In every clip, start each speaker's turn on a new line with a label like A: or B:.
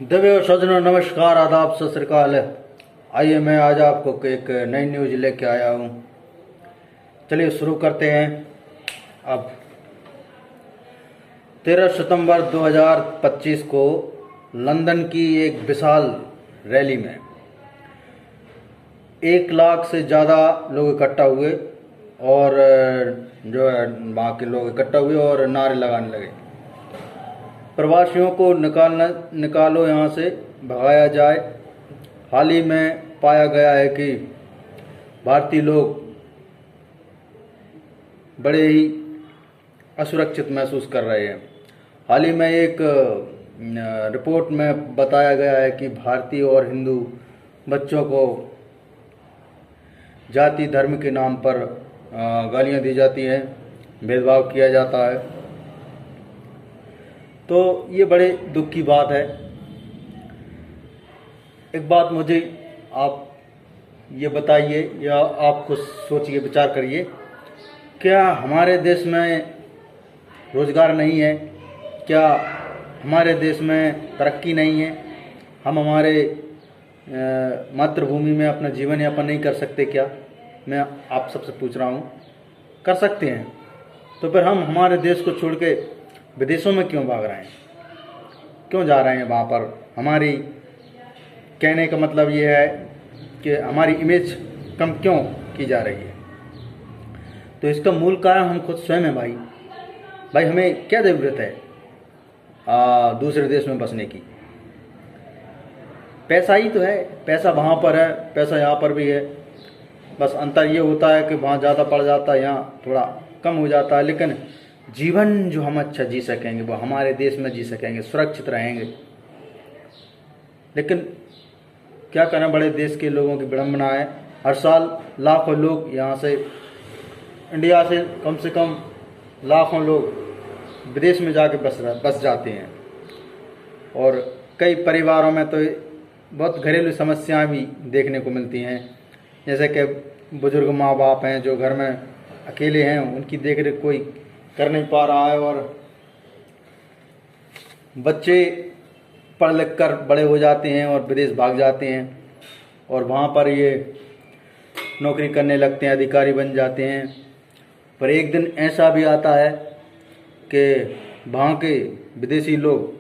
A: दिव्य सज्जनों, नमस्कार, आदाब, सत श्री अकाल। आइए मैं आज आपको एक नई न्यूज लेके आया हूँ। चलिए शुरू करते हैं। अब 13 सितंबर 2025 को लंदन की एक विशाल रैली में 1 लाख से ज़्यादा लोग इकट्ठा हुए और जो है वहाँ के लोग इकट्ठा हुए और नारे लगाने लगे, प्रवासियों को निकालो यहाँ से, भगाया जाए। हाल ही में पाया गया है कि भारतीय लोग बड़े ही असुरक्षित महसूस कर रहे हैं। हाल ही में एक रिपोर्ट में बताया गया है कि भारतीय और हिंदू बच्चों को जाति धर्म के नाम पर गालियां दी जाती हैं, भेदभाव किया जाता है। तो ये बड़े दुख की बात है। एक बात मुझे आप ये बताइए या आप कुछ सोचिए, विचार करिए, क्या हमारे देश में रोज़गार नहीं है? क्या हमारे देश में तरक्की नहीं है? हम हमारे मातृभूमि में अपना जीवन यापन नहीं कर सकते क्या? मैं आप सबसे पूछ रहा हूँ। कर सकते हैं तो फिर हम हमारे देश को छोड़ के विदेशों में क्यों भाग रहे हैं, क्यों जा रहे हैं वहाँ पर? हमारी कहने का मतलब ये है कि हमारी इमेज कम क्यों की जा रही है? तो इसका मूल कारण हम खुद स्वयं हैं। भाई हमें क्या ज़रूरत है दूसरे देश में बसने की? पैसा ही तो है, पैसा वहाँ पर है, पैसा यहाँ पर भी है। बस अंतर ये होता है कि वहाँ ज़्यादा पड़ जाता है, यहाँ थोड़ा कम हो जाता है। लेकिन जीवन जो हम अच्छा जी सकेंगे वो हमारे देश में जी सकेंगे, सुरक्षित रहेंगे। लेकिन क्या करें, बड़े देश के लोगों की विडंबना है। हर साल लाखों लोग यहाँ से, इंडिया से कम से कम लाखों लोग विदेश में जाके बस जाते हैं। और कई परिवारों में तो बहुत घरेलू समस्याएं भी देखने को मिलती हैं, जैसे कि बुजुर्ग माँ बाप हैं जो घर में अकेले हैं, उनकी देख रेख कोई कर नहीं पा रहा है, और बच्चे पढ़ लिख कर बड़े हो जाते हैं और विदेश भाग जाते हैं और वहाँ पर ये नौकरी करने लगते हैं, अधिकारी बन जाते हैं। पर एक दिन ऐसा भी आता है कि वहाँ के विदेशी लोग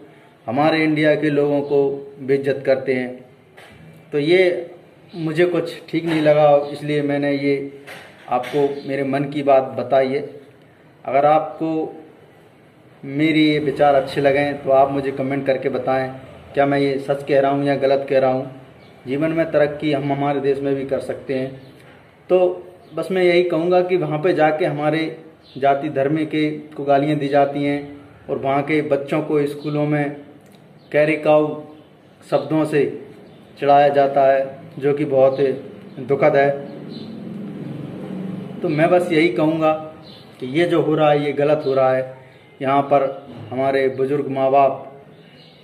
A: हमारे इंडिया के लोगों को बेइज्जत करते हैं। तो ये मुझे कुछ ठीक नहीं लगा, इसलिए मैंने ये आपको मेरे मन की बात बताई है। अगर आपको मेरी ये विचार अच्छे लगें तो आप मुझे कमेंट करके बताएं, क्या मैं ये सच कह रहा हूँ या गलत कह रहा हूँ। जीवन में तरक्की हम हमारे देश में भी कर सकते हैं। तो बस मैं यही कहूँगा कि वहाँ पे जाके हमारे जाति धर्म के को गालियाँ दी जाती हैं और वहाँ के बच्चों को स्कूलों में कैरी काऊ शब्दों से चिढ़ाया जाता है, जो कि बहुत दुखद है। तो मैं बस यही कहूँगा कि ये जो हो रहा है ये गलत हो रहा है। यहाँ पर हमारे बुजुर्ग माँ बाप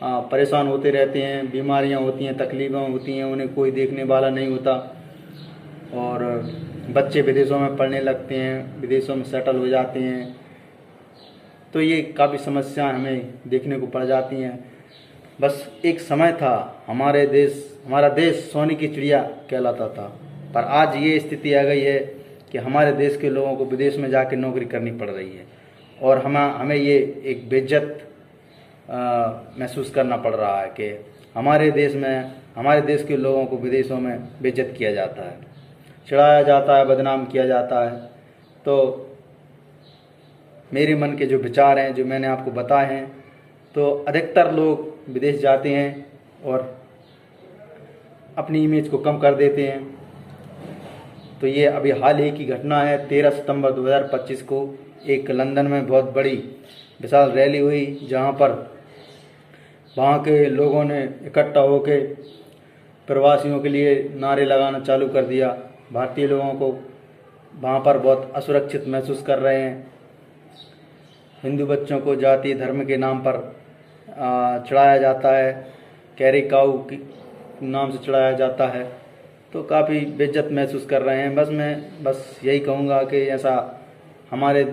A: परेशान होते रहते हैं, बीमारियाँ होती हैं, तकलीफ़ें होती हैं, उन्हें कोई देखने वाला नहीं होता, और बच्चे विदेशों में पढ़ने लगते हैं, विदेशों में सेटल हो जाते हैं। तो ये काफ़ी समस्याएं हमें देखने को पड़ जाती हैं। बस एक समय था हमारा देश सोने की चिड़िया कहलाता था, पर आज ये स्थिति आ गई है कि हमारे देश के लोगों को विदेश में जाकर नौकरी करनी पड़ रही है और हमें ये एक बेइज्जत महसूस करना पड़ रहा है कि हमारे देश के लोगों को विदेशों में बेइज्जत किया जाता है, चिढ़ाया जाता है, बदनाम किया जाता है। तो मेरे मन के जो विचार हैं, जो मैंने आपको बताए हैं, तो अधिकतर लोग विदेश जाते हैं और अपनी इमेज को कम कर देते हैं। तो ये अभी हाल ही की घटना है। 13 सितंबर 2025 को एक लंदन में बहुत बड़ी विशाल रैली हुई, जहां पर वहाँ के लोगों ने इकट्ठा होकर प्रवासियों के लिए नारे लगाना चालू कर दिया। भारतीय लोगों को वहाँ पर बहुत असुरक्षित महसूस कर रहे हैं। हिंदू बच्चों को जाति धर्म के नाम पर चढ़ाया जाता है, कैरी काऊ के नाम से चढ़ाया जाता है। तो काफ़ी बेइज्जत महसूस कर रहे हैं। मैं बस यही कहूँगा कि ऐसा हमारे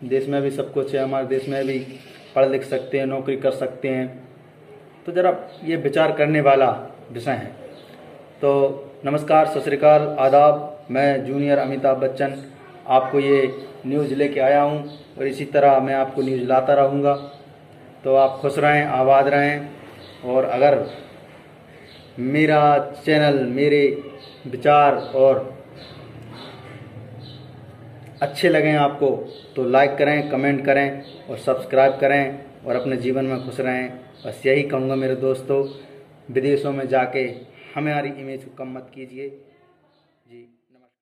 A: देश में भी सब कुछ है, हमारे देश में भी पढ़ लिख सकते हैं, नौकरी कर सकते हैं। तो ज़रा ये विचार करने वाला विषय है। तो नमस्कार, सत श्री अकाल, आदाब। मैं जूनियर अमिताभ बच्चन आपको ये न्यूज़ लेके आया हूँ और इसी तरह मैं आपको न्यूज़ लाता रहूँगा। तो आप खुश रहें, आबाद रहें। और अगर मेरा चैनल, मेरे विचार और अच्छे लगें आपको तो लाइक करें, कमेंट करें और सब्सक्राइब करें और अपने जीवन में खुश रहें। बस यही कहूँगा मेरे दोस्तों, विदेशों में जाके हमारी इमेज को कम मत कीजिए।